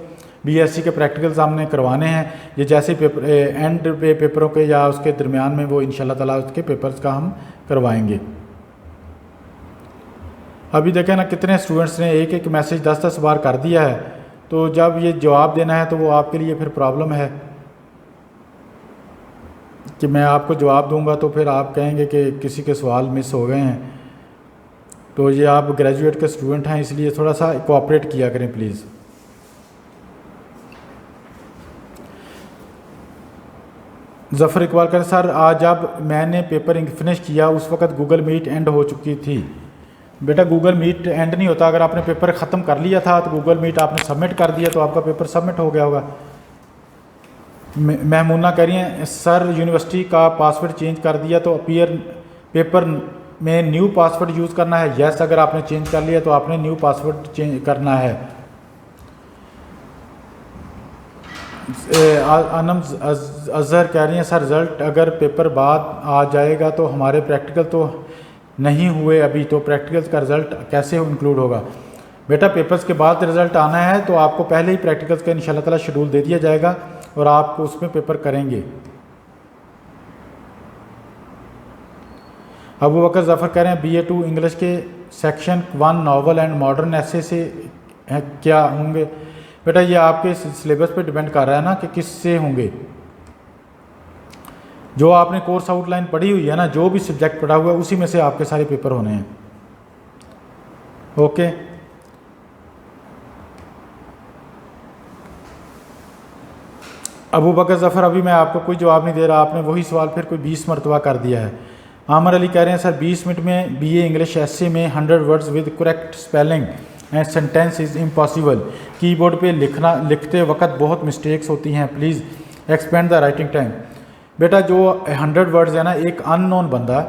BSc के प्रैक्टिकल्स हमने करवाने हैं। ये जैसे पेपर एंड पे पेपरों के या उसके दरमियान में वो इंशाल्लाह ताला उसके पेपर्स का हम करवाएंगे। अभी देखें ना कितने स्टूडेंट्स ने एक एक मैसेज 10-10 बार कर दिया है, तो जब ये जवाब देना है तो वो आपके लिए फिर प्रॉब्लम है कि मैं आपको जवाब दूंगा तो फिर आप कहेंगे कि किसी के सवाल मिस हो गए हैं। तो ये आप ग्रेजुएट के स्टूडेंट हैं, इसलिए थोड़ा सा कोऑपरेट किया करें प्लीज़। ज़फ़र इकबाल करें सर आज जब मैंने पेपर फिनिश किया उस वक्त गूगल मीट एंड हो चुकी थी। बेटा गूगल मीट एंड नहीं होता। अगर आपने पेपर ख़त्म कर लिया था तो गूगल मीट आपने सबमिट कर दिया तो आपका पेपर सबमिट हो गया होगा। महमूना कह रही हैं सर यूनिवर्सिटी का पासवर्ड चेंज कर दिया तो अपीयर पेपर में न्यू पासवर्ड यूज़ करना है? यस, अगर आपने चेंज कर लिया तो आपने न्यू पासवर्ड चेंज करना है। अनम अजहर कह रही हैं सर रिज़ल्ट अगर पेपर बाद आ जाएगा तो हमारे प्रैक्टिकल तो नहीं हुए अभी, तो प्रैक्टिकल्स का रिज़ल्ट कैसे इंक्लूड होगा? बेटा पेपर्स के बाद रिज़ल्ट आना है तो आपको पहले ही प्रैक्टिकल्स का इंशाल्लाह ताला शेड्यूल दे दिया जाएगा और आपको उसमें पेपर करेंगे। अबू बकर ज़फ़र कह रहे हैं BA2 इंग्लिश के सेक्शन 1 नॉवल एंड मॉडर्न ऐसे से क्या होंगे? बेटा ये आपके सिलेबस पे डिपेंड कर रहा है ना कि किस से होंगे। जो आपने कोर्स आउटलाइन पढ़ी हुई है ना, जो भी सब्जेक्ट पढ़ा हुआ है उसी में से आपके सारे पेपर होने हैं। ओके, अबू बकर ज़फ़र अभी मैं आपको कोई जवाब नहीं दे रहा, आपने वही सवाल फिर कोई 20 मरतबा कर दिया है। आमर अली कह रहे हैं सर 20 मिनट में BA इंग्लिश ऐसे में 100 words with correct spelling and sentence is impossible. Keyboard पे लिखते वक्त बहुत मिस्टेक्स होती हैं, please expand the writing time. बेटा जो 100 वर्ड्स है ना, एक अननोन बंदा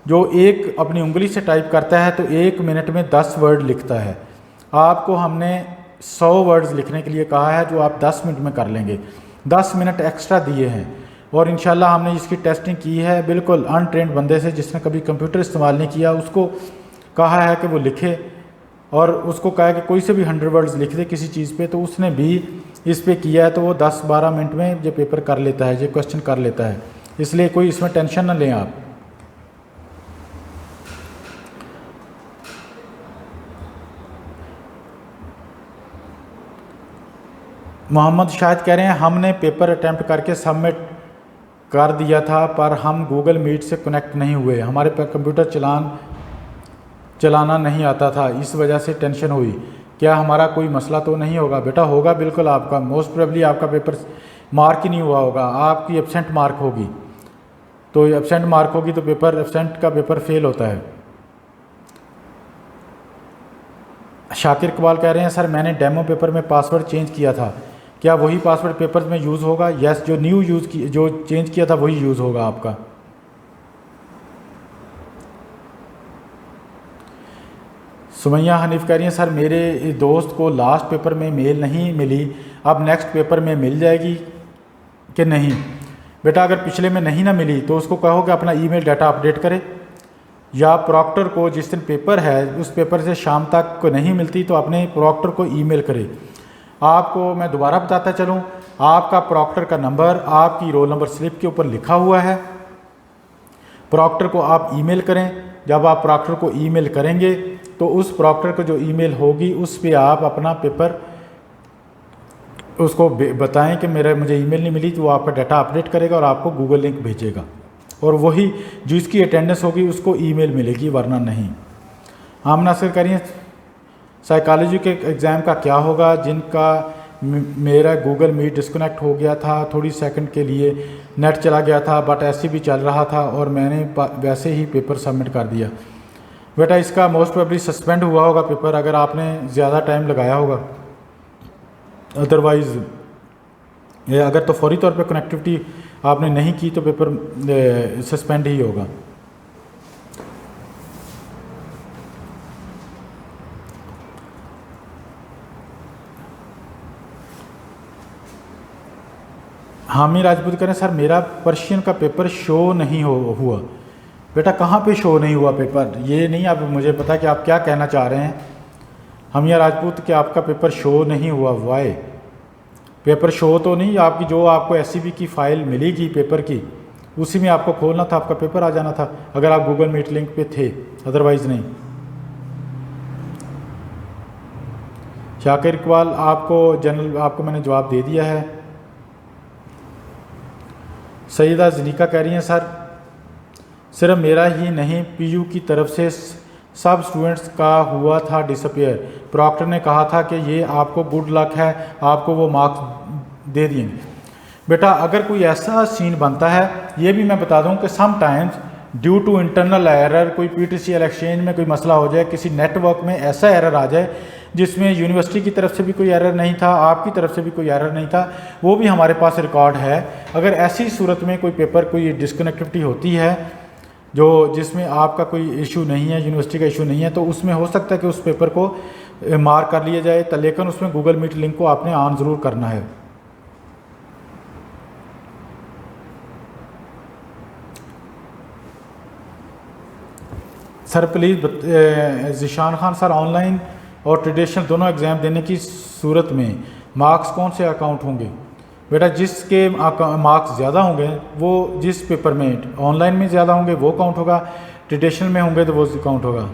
जो एक अपनी उंगली से टाइप करता है तो 1 मिनट में 10 वर्ड लिखता है। आपको हमने 100 वर्ड्स लिखने के लिए कहा है जो आप 10 मिनट में कर लेंगे। 10 मिनट एक्स्ट्रा दिए हैं और इंशाल्लाह हमने इसकी टेस्टिंग की है बिल्कुल अनट्रेंड बंदे से, जिसने कभी कंप्यूटर इस्तेमाल नहीं किया। उसको कहा है कि वो लिखे और उसको कहा है कि कोई से भी 100 वर्ड्स लिख दे किसी चीज़ पे, तो उसने भी इस पे किया है तो वो 10-12 मिनट में ये पेपर कर लेता है, ये क्वेश्चन कर लेता है। इसलिए कोई इसमें टेंशन ना लें आप। मोहम्मद शाहिद कह रहे हैं हमने पेपर अटैम्प्ट करके सबमिट कर दिया था पर हम गूगल मीट से कनेक्ट नहीं हुए, हमारे पर कंप्यूटर चलाना नहीं आता था, इस वजह से टेंशन हुई। क्या हमारा कोई मसला तो नहीं होगा? बेटा होगा बिल्कुल, आपका मोस्ट प्रोबेबली आपका पेपर मार्क ही नहीं हुआ होगा, आपकी एब्सेंट मार्क होगी। तो एब्सेंट मार्क होगी तो पेपर एब्सेंट का पेपर फेल होता है। शाकिर इकबाल कह रहे हैं सर मैंने डेमो पेपर में पासवर्ड चेंज किया था, क्या वही पासवर्ड पेपर में यूज़ होगा? यस, जो न्यू जो चेंज किया था वही यूज़ होगा आपका। सुमैया हनीफ कह रही हैं सर मेरे दोस्त को लास्ट पेपर में मेल नहीं मिली, अब नेक्स्ट पेपर में मिल जाएगी कि नहीं? बेटा अगर पिछले में नहीं ना मिली तो उसको कहो कि अपना ईमेल डाटा अपडेट करे, या प्रॉक्टर को जिस दिन पेपर है उस पेपर से शाम तक को नहीं मिलती तो अपने प्रॉक्टर को ईमेल करे। आपको मैं दोबारा बताता चलूँ, आपका प्रॉक्टर का नंबर आपकी रोल नंबर स्लिप के ऊपर लिखा हुआ है। प्रॉक्टर को आप ईमेल करें। जब आप प्रॉक्टर को ईमेल करेंगे तो उस प्रॉक्टर को जो ईमेल होगी उस पे आप अपना पेपर उसको बताएं कि मुझे ईमेल नहीं मिली, तो वो आपका डाटा अपडेट करेगा और आपको गूगल लिंक भेजेगा, और वही जिसकी अटेंडेंस होगी उसको ईमेल मिलेगी, वरना नहीं। आमना सर करिए साइकोलॉजी के एग्ज़ाम का क्या होगा? जिनका मेरा गूगल मीट डिस्कनेक्ट हो गया था, थोड़ी सेकंड के लिए नेट चला गया था, बट ऐसे भी चल रहा था और मैंने वैसे ही पेपर सबमिट कर दिया। बेटा इसका मोस्ट प्रोबेबली सस्पेंड हुआ होगा पेपर, अगर आपने ज़्यादा टाइम लगाया होगा। अदरवाइज़ अगर तो फौरी तौर पे कनेक्टिविटी आपने नहीं की तो पेपर सस्पेंड ही होगा। हामी राजपूत करें सर मेरा पर्शियन का पेपर शो नहीं हुआ। बेटा कहाँ पे शो नहीं हुआ पेपर? ये नहीं आप मुझे पता कि आप क्या कहना चाह रहे हैं। हमिया राजपूत कि आपका पेपर शो नहीं हुआ, वाई? पेपर शो तो नहीं, आपकी जो आपको SCB की फ़ाइल मिलेगी पेपर की उसी में आपको खोलना था, आपका पेपर आ जाना था अगर आप गूगल मीट लिंक पे थे, अदरवाइज़ नहीं। शाकिर इकबाल आपको मैंने जवाब दे दिया है। सईदा ज़लीका कह रही हैं सर सिर्फ मेरा ही नहीं PU की तरफ से सब स्टूडेंट्स का हुआ था डिसअपियर। प्रॉक्टर ने कहा था कि ये आपको गुड लक है, आपको वो मार्क्स दे देंगे। बेटा अगर कोई ऐसा सीन बनता है, ये भी मैं बता दूं कि sometimes due to internal error, कोई PTCL एक्सचेंज में कोई मसला हो जाए, किसी नेटवर्क में ऐसा एरर आ जाए जिसमें यूनिवर्सिटी की तरफ से भी कोई एरर नहीं था, आपकी तरफ से भी कोई एरर नहीं था, वो भी हमारे पास रिकॉर्ड है। अगर ऐसी सूरत में कोई पेपर कोई डिस्कनेक्टिविटी होती है जो जिसमें आपका कोई इशू नहीं है, यूनिवर्सिटी का इशू नहीं है, तो उसमें हो सकता है कि उस पेपर को मार्क कर लिया जाए, लेकिन उसमें गूगल मीट लिंक को आपने ऑन ज़रूर करना है। Sir please Zeeshan Khan sir online और ट्रेडिशनल दोनों एग्ज़ाम देने की सूरत में मार्क्स कौन से अकाउंट होंगे? बेटा जिसके मार्क्स ज़्यादा होंगे वो जिस पेपर में ऑनलाइन में ज़्यादा होंगे वो काउंट होगा, ट्रेडिशनल में होंगे तो वो काउंट होगा।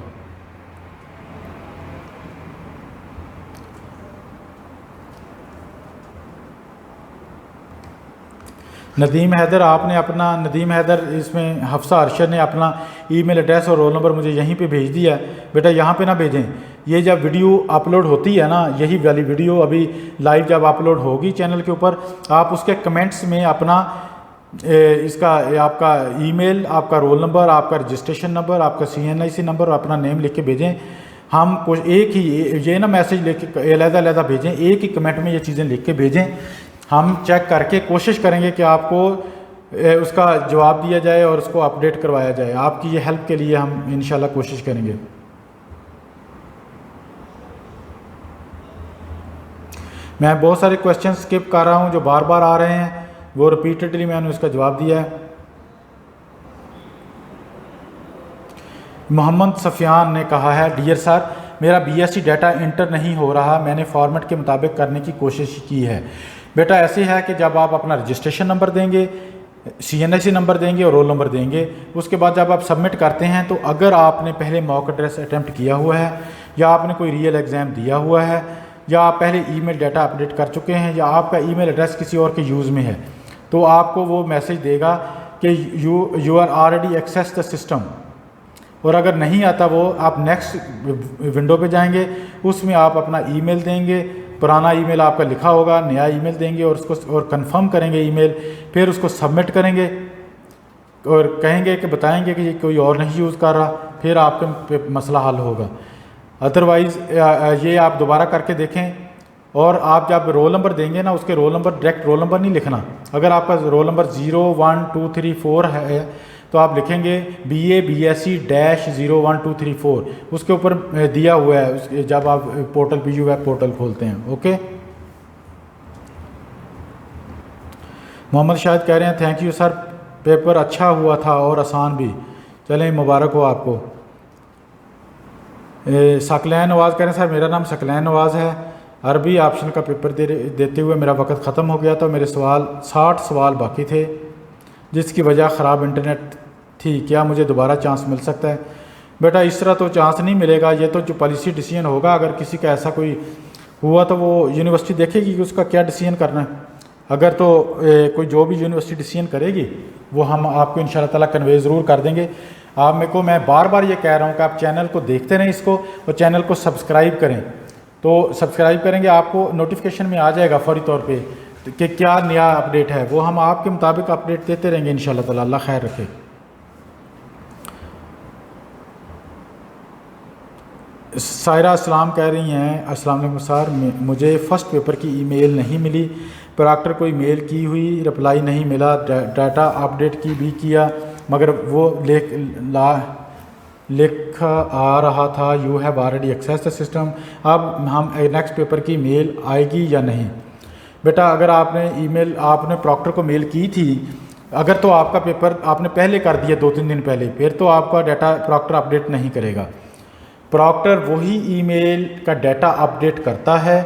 नदीम हैदर इसमें हफ्सा अरशद ने अपना ईमेल एड्रेस और रोल नंबर मुझे यहीं पे भेज दिया। बेटा यहाँ पे ना भेजें, ये जब वीडियो अपलोड होती है ना, यही वाली वीडियो अभी लाइव जब अपलोड होगी चैनल के ऊपर, आप उसके कमेंट्स में अपना आपका ईमेल, आपका रोल नंबर, आपका रजिस्ट्रेशन नंबर, आपका CNIC नंबर और अपना नेम लिख के भेजें। हम कुछ एक ही ये ना मैसेज लिख के अलग-अलग भेजें, एक ही कमेंट में ये चीज़ें लिख के भेजें। हम चेक करके कोशिश करेंगे कि आपको उसका जवाब दिया जाए और उसको अपडेट करवाया जाए। आपकी ये हेल्प के लिए हम इंशाल्लाह कोशिश करेंगे। मैं बहुत सारे क्वेश्चन स्किप कर रहा हूँ जो बार बार आ रहे हैं, वो रिपीटेडली मैंने उसका जवाब दिया है। मोहम्मद सफ़ियान ने कहा है डियर सर मेरा BSc डाटा इंटर नहीं हो रहा, मैंने फॉर्मेट के मुताबिक करने की कोशिश की है। बेटा ऐसे है कि जब आप अपना रजिस्ट्रेशन नंबर देंगे, CNIC नंबर देंगे और रोल नंबर देंगे, उसके बाद जब आप सबमिट करते हैं तो अगर आपने पहले मॉक एड्रेस अटैम्प्ट किया हुआ है या आपने कोई रियल एग्ज़ाम दिया हुआ है या आप पहले ईमेल डाटा अपडेट कर चुके हैं या आपका ईमेल एड्रेस किसी और के यूज़ में है, तो आपको वो मैसेज देगा कि you are already access the system. और अगर नहीं आता वो, आप नेक्स्ट विंडो पे जाएंगे, उसमें आप अपना ईमेल देंगे, पुराना ईमेल आपका लिखा होगा, नया ईमेल देंगे और उसको और कंफर्म करेंगे ईमेल, फिर उसको सबमिट करेंगे और कहेंगे कि बताएंगे कि ये कोई और नहीं यूज़ कर रहा, फिर आपके मसला हल होगा। अदरवाइज़ ये आप दोबारा करके देखें। और आप जब रोल नंबर देंगे ना, उसके roll number direct roll number नहीं लिखना। अगर आपका रोल नंबर 0 1 2 3 4 है तो आप लिखेंगे BA BSc-0123 उसके ऊपर दिया हुआ है जब आप पोर्टल PU वेब पोर्टल खोलते हैं। ओके। मोहम्मद शाहिद कह रहे हैं थैंक यू सर, पेपर अच्छा हुआ था और आसान भी, चलें मुबारक हो आपको। सकलैन नवाज़ कह रहे हैं सर मेरा नाम सकलैन नवाज़ है, अरबी ऑप्शन का पेपर देते हुए मेरा वक्त ख़त्म हो गया था। मेरे 60 सवाल बाकी थे जिसकी वजह ख़राब इंटरनेट थी। क्या मुझे दोबारा चांस मिल सकता है? बेटा इस तरह तो चांस नहीं मिलेगा। ये तो जो पॉलिसी डिसीजन होगा, अगर किसी का ऐसा कोई हुआ तो वो यूनिवर्सिटी देखेगी कि उसका क्या डिसीजन करना है। अगर तो कोई जो भी यूनिवर्सिटी डिसीजन करेगी वो हम आपको इंशाल्लाह ताला कन्वे ज़रूर कर देंगे। आप मेरे को, मैं बार बार ये कह रहा हूँ कि आप चैनल को देखते रहें इसको, और चैनल को सब्सक्राइब करें। तो सब्सक्राइब करेंगे आपको नोटिफिकेशन में आ जाएगा फौरी तौर पे कि क्या नया अपडेट है। वो हम आपके मुताबिक अपडेट देते रहेंगे इंशाल्लाह ताला। अल्लाह खैर रखे। सायरा अस्सलाम कह रही हैं, अस्सलाम वालेकुम सर, मुझे फ़र्स्ट पेपर की ईमेल नहीं मिली। प्रॉक्टर को ईमेल की हुई, रिप्लाई नहीं मिला। डाटा अपडेट की भी किया मगर वो लिख आ रहा था you have already access the system. अब हम नेक्स्ट पेपर की मेल आएगी या नहीं? बेटा अगर आपने प्रॉक्टर को मेल की थी, अगर तो आपका पेपर आपने पहले कर दिया 2-3 दिन पहले, फिर तो आपका डाटा प्रॉक्टर अपडेट नहीं करेगा। प्रॉक्टर वही ईमेल का डाटा अपडेट करता है।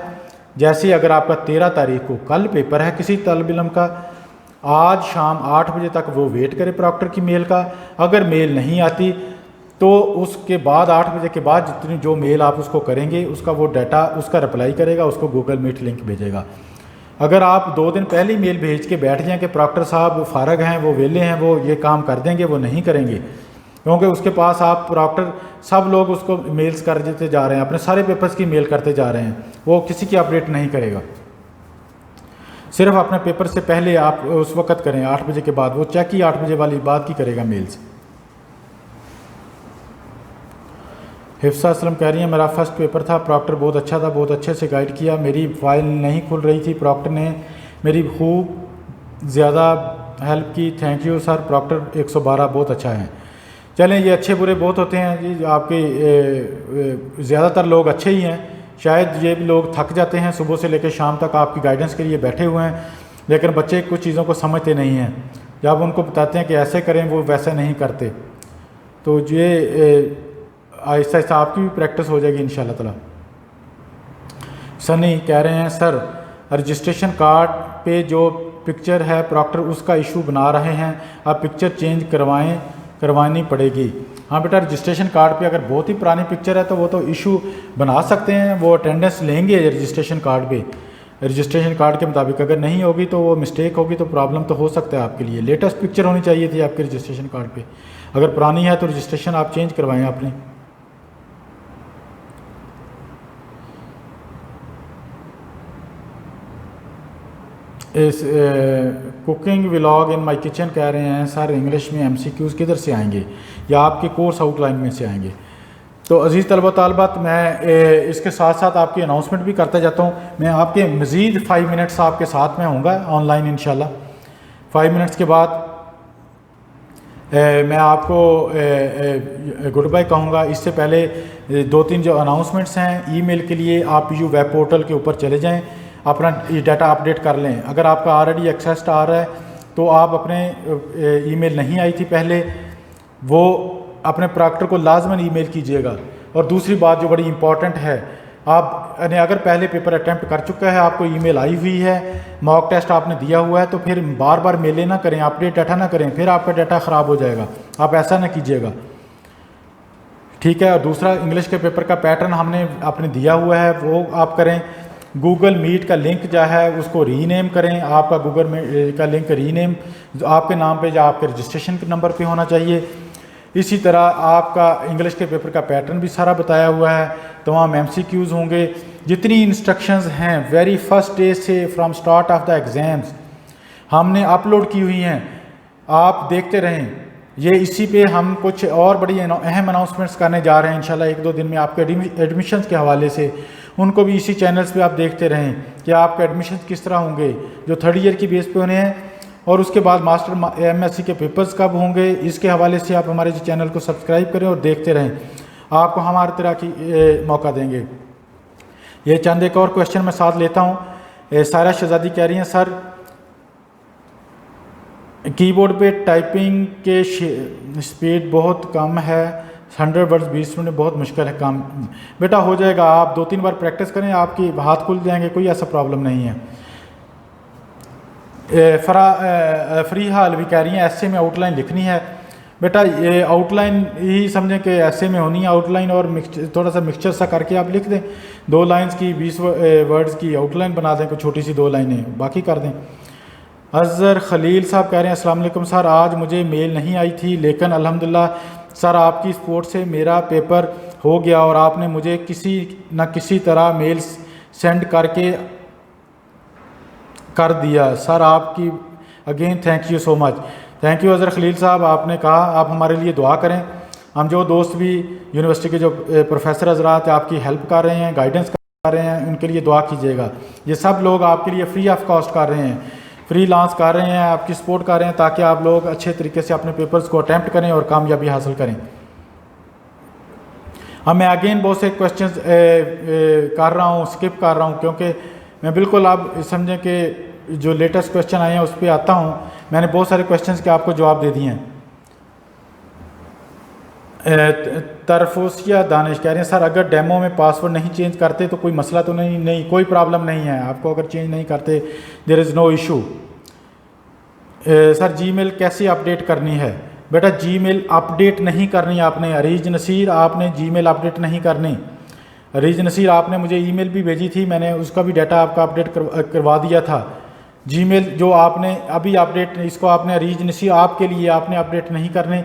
जैसे अगर आपका 13 तारीख को कल पेपर है किसी तलब इल्म का, आज शाम 8 बजे तक वो वेट करे प्रॉक्टर की मेल का। अगर मेल नहीं आती तो उसके बाद 8 बजे के बाद जितनी जो मेल आप उसको करेंगे उसका वो डाटा उसका रिप्लाई करेगा, उसको गूगल मीट लिंक भेजेगा। अगर आप 2 दिन पहले ही मेल भेज के बैठ जाएँ कि प्रॉक्टर साहब फ़ारग हैं, वो वेले हैं, वो ये काम कर देंगे, वो नहीं करेंगे। क्योंकि उसके पास आप प्रॉक्टर सब लोग उसको मेल्स कर देते जा रहे हैं, अपने सारे पेपर्स की मेल करते जा रहे हैं, वो किसी की अपडेट नहीं करेगा। सिर्फ अपने पेपर से पहले आप उस वक्त करें 8 बजे के बाद, वो चेक ही 8 बजे वाली बात की करेगा मेल्स। हिफ्सा असलम कह रही है मेरा फर्स्ट पेपर था, प्रॉक्टर बहुत अच्छा था, बहुत अच्छे से गाइड किया। मेरी फाइल नहीं खुल रही थी, प्रॉक्टर ने मेरी खूब ज़्यादा हेल्प की। थैंक यू सर, प्रॉक्टर 112 बहुत अच्छा है। चलें, ये अच्छे बुरे बहुत होते हैं जी, आपके ज़्यादातर लोग अच्छे ही हैं। शायद ये भी लोग थक जाते हैं, सुबह से लेकर शाम तक आपकी गाइडेंस के लिए बैठे हुए हैं, लेकिन बच्चे कुछ चीज़ों को समझते नहीं हैं। जब उनको बताते हैं कि ऐसे करें, वो वैसे नहीं करते। तो ये आहिस्ता आहिस्ता आपकी भी प्रैक्टिस हो जाएगी इंशाल्लाह ताला। सनी कह रहे हैं सर, रजिस्ट्रेशन कार्ड पे जो पिक्चर है प्रॉक्टर उसका इशू बना रहे हैं, आप पिक्चर चेंज करवानी पड़ेगी। हाँ बेटा, रजिस्ट्रेशन कार्ड पे अगर बहुत ही पुरानी पिक्चर है तो वो तो इशू बना सकते हैं, वो अटेंडेंस लेंगे रजिस्ट्रेशन कार्ड पे। रजिस्ट्रेशन कार्ड के मुताबिक अगर नहीं होगी तो वो मिस्टेक होगी, तो प्रॉब्लम तो हो सकता है आपके लिए। लेटेस्ट पिक्चर होनी चाहिए थी आपके रजिस्ट्रेशन कार्ड पे। अगर पुरानी है तो रजिस्ट्रेशन आप चेंज करवाएं आपने। इस cooking vlog in my kitchen कह रहे हैं सर, इंग्लिश में MCQs किधर से आएंगे या आपके कोर्स आउटलाइन में से आएंगे? तो अज़ीज़ तलबा तालिबात, मैं इसके साथ साथ आपकी अनाउंसमेंट भी करता जाता हूँ। मैं आपके मज़ीद 5 मिनट्स आपके साथ में होऊंगा ऑनलाइन इंशाल्लाह। 5 मिनट्स के बाद मैं आपको गुड बाय कहूँगा। इससे पहले 2-3 जो अनाउंसमेंट्स हैं ईमेल के लिए, आप PU वेब पोर्टल के ऊपर चले जाएँ, अपना ये डाटा अपडेट कर लें। अगर आपका ऑलरेडी एक्सेस आ रहा है तो आप अपने ईमेल नहीं आई थी पहले, वो अपने प्रॉक्टर को लाजमन ईमेल कीजिएगा। और दूसरी बात जो बड़ी इंपॉर्टेंट है, आपने अगर पहले पेपर अटैम्प्ट कर चुका है, आपको ईमेल आई हुई है, मॉक टेस्ट आपने दिया हुआ है, तो फिर बार बार मेलें ना करें, अपडेट डाटा ना करें, फिर आपका डाटा ख़राब हो जाएगा। आप ऐसा ना कीजिएगा, ठीक है। और दूसरा, इंग्लिश के पेपर का पैटर्न हमने आपने दिया हुआ है, वो आप करें। गूगल मीट का लिंक जो है उसको रीनेम करें। आपका गूगल मीट का लिंक रीनेम आपके नाम पे या आपके रजिस्ट्रेशन के नंबर पे होना चाहिए। इसी तरह आपका इंग्लिश के पेपर का पैटर्न भी सारा बताया हुआ है, तमाम MCQs होंगे। जितनी इंस्ट्रक्शंस हैं वेरी फर्स्ट डे से from start of the exams हमने अपलोड की हुई हैं, आप देखते रहें। ये इसी पे हम कुछ और बड़ी अहम अनाउंसमेंट्स करने जा रहे हैं इंशाल्लाह 1-2 दिन में आपके एडमिशन्स के हवाले से। उनको भी इसी चैनल्स पे आप देखते रहें कि आपके एडमिशन किस तरह होंगे, जो 3rd ईयर की बेस पे होने हैं, और उसके बाद मास्टर MSc के पेपर्स कब होंगे। इसके हवाले से आप हमारे चैनल को सब्सक्राइब करें और देखते रहें, आपको हमारी तरह की मौका देंगे। ये चंद एक और क्वेश्चन मैं साथ लेता हूँ। सारा शहजादी कह रही हैं सर, कीबोर्ड पे टाइपिंग के स्पीड बहुत कम है 100 वर्ड्स 20 मिनट बहुत मुश्किल है काम। बेटा हो जाएगा, आप 2-3 बार प्रैक्टिस करें, आपकी हाथ खुल जाएंगे, कोई ऐसा प्रॉब्लम नहीं है। फरीहा अलवी कह रही हैं एसे में आउटलाइन लिखनी है। बेटा ये आउटलाइन ही समझें कि ऐसे में होनी है आउटलाइन, और थोड़ा सा मिक्सचर सा करके आप लिख दें। 2 लाइन्स की 20 वर्ड्स की आउटलाइन बना दें, कोई छोटी सी 2 लाइनें बाकी कर दें। अज़हर खलील साहब कह रहे हैं अस्सलाम वालेकुम सर, आज मुझे मेल नहीं आई थी, लेकिन अल्हम्दुलिल्लाह सर आपकी सपोर्ट से मेरा पेपर हो गया और आपने मुझे किसी न किसी तरह मेल सेंड करके कर दिया। सर आपकी again thank you so much. Thank you Azhar Khalil साहब, आपने कहा आप हमारे लिए दुआ करें। हम जो दोस्त भी यूनिवर्सिटी के जो प्रोफेसर हजरात आपकी हेल्प कर रहे हैं, गाइडेंस कर रहे हैं, उनके लिए दुआ कीजिएगा। ये सब लोग आपके लिए फ्री ऑफ कॉस्ट कर रहे हैं, फ्री लांस कर रहे हैं, आपकी सपोर्ट कर रहे हैं, ताकि आप लोग अच्छे तरीके से अपने पेपर्स को अटैम्प्ट करें और कामयाबी हासिल करें। अब मैं अगेन बहुत से क्वेश्चन कर रहा हूँ, स्किप कर रहा हूँ, क्योंकि मैं बिल्कुल आप समझें कि जो लेटेस्ट क्वेश्चन आए हैं उस पर आता हूँ। मैंने बहुत सारे क्वेश्चंस के आपको जवाब दे दिए हैं। तरफोसिया दानिश कह रहे हैं सर अगर डेमो में पासवर्ड नहीं चेंज करते तो कोई मसला तो नहीं कोई प्रॉब्लम नहीं है, आपको अगर चेंज नहीं करते there is no issue. Sir Gmail कैसे अपडेट करनी है? बेटा जीमेल अपडेट नहीं करनी आपने, अरीज नसीर आपने जीमेल अपडेट नहीं करनी। अरीज नसीर आपने मुझे ईमेल भी भेजी थी, मैंने उसका भी डाटा आपका अपडेट करवा दिया था। जीमेल जो आपने अभी अपडेट, इसको आपने अरीज नसीर आपके लिए आपने अपडेट नहीं करने,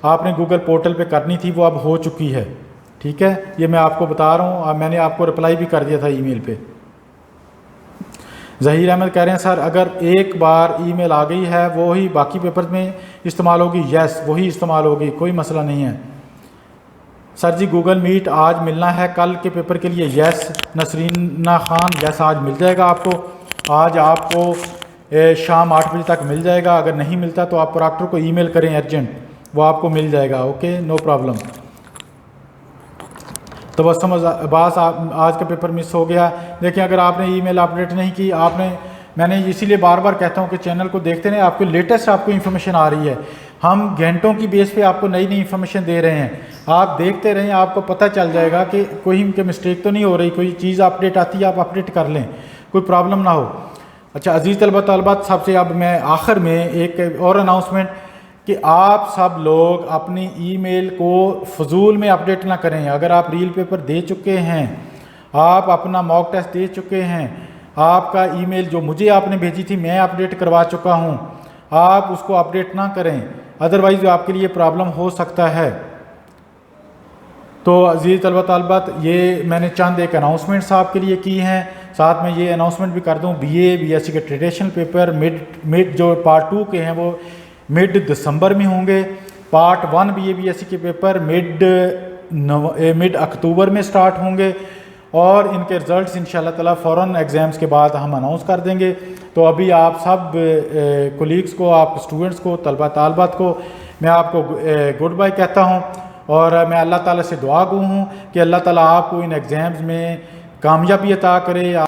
आपने गूगल पोर्टल पे करनी थी, वो अब हो चुकी है। ठीक है, ये मैं आपको बता रहा हूँ, मैंने आपको रिप्लाई भी कर दिया था ईमेल पे। ज़हीर अहमद कह रहे हैं सर अगर एक बार ईमेल आ गई है वो ही बाकी पेपर में इस्तेमाल होगी? यस वही इस्तेमाल होगी, कोई मसला नहीं है। सर जी गूगल मीट आज मिलना है कल के पेपर के लिए? यस नसरीना खान, यस आज मिल जाएगा आपको, आज आपको शाम 8 बजे तक मिल जाएगा। अगर नहीं मिलता तो आप प्रॉक्टर को ईमेल करें अर्जेंट, वो आपको मिल जाएगा। Okay no problem. तो बस समझ बास आज का पेपर मिस हो गया। देखिए अगर आपने ईमेल अपडेट नहीं की, मैंने इसीलिए बार बार कहता हूँ कि चैनल को देखते रहें, आपको लेटेस्ट आपको इन्फॉर्मेशन आ रही है। हम घंटों की बेस पे आपको नई नई इन्फॉर्मेशन दे रहे हैं, आप देखते रहें, आपको पता चल जाएगा कि कोई मिस्टेक तो नहीं हो रही, कोई चीज़ अपडेट आती है आप अपडेट कर लें, कोई प्रॉब्लम ना हो। अच्छा अजीज़ तलबात सबसे अब मैं आखिर में एक और अनाउंसमेंट कि आप सब लोग अपनी ईमेल को फजूल में अपडेट ना करें। अगर आप रील पेपर दे चुके हैं, आप अपना मॉक टेस्ट दे चुके हैं, आपका ईमेल जो मुझे आपने भेजी थी मैं अपडेट करवा चुका हूं, आप उसको अपडेट ना करें, अदरवाइज आपके लिए प्रॉब्लम हो सकता है। तो अजीज़ तलबा तालिबात ये मैंने चंद एक अनाउंसमेंट्स आपके लिए की हैं। साथ में ये अनाउंसमेंट भी कर दूं, बीएससी के ट्रेडिशनल पेपर मिड जो पार्ट 2 के हैं वो मिड दिसंबर में होंगे। पार्ट 1 बीएससी के पेपर मिड अक्टूबर में स्टार्ट होंगे और इनके रिजल्ट्स इंशाल्लाह ताला फ़ौरन एग्ज़ाम्स के बाद हम अनाउंस कर देंगे। तो अभी आप सब कोलीग्स को, आप स्टूडेंट्स को, तलबा तालबात को मैं आपको गुड बाय कहता हूँ और मैं अल्लाह ताला से दुआ गो हूँ कि अल्लाह ताला आपको इन एग्ज़ाम्स में कामयाबी अता करे।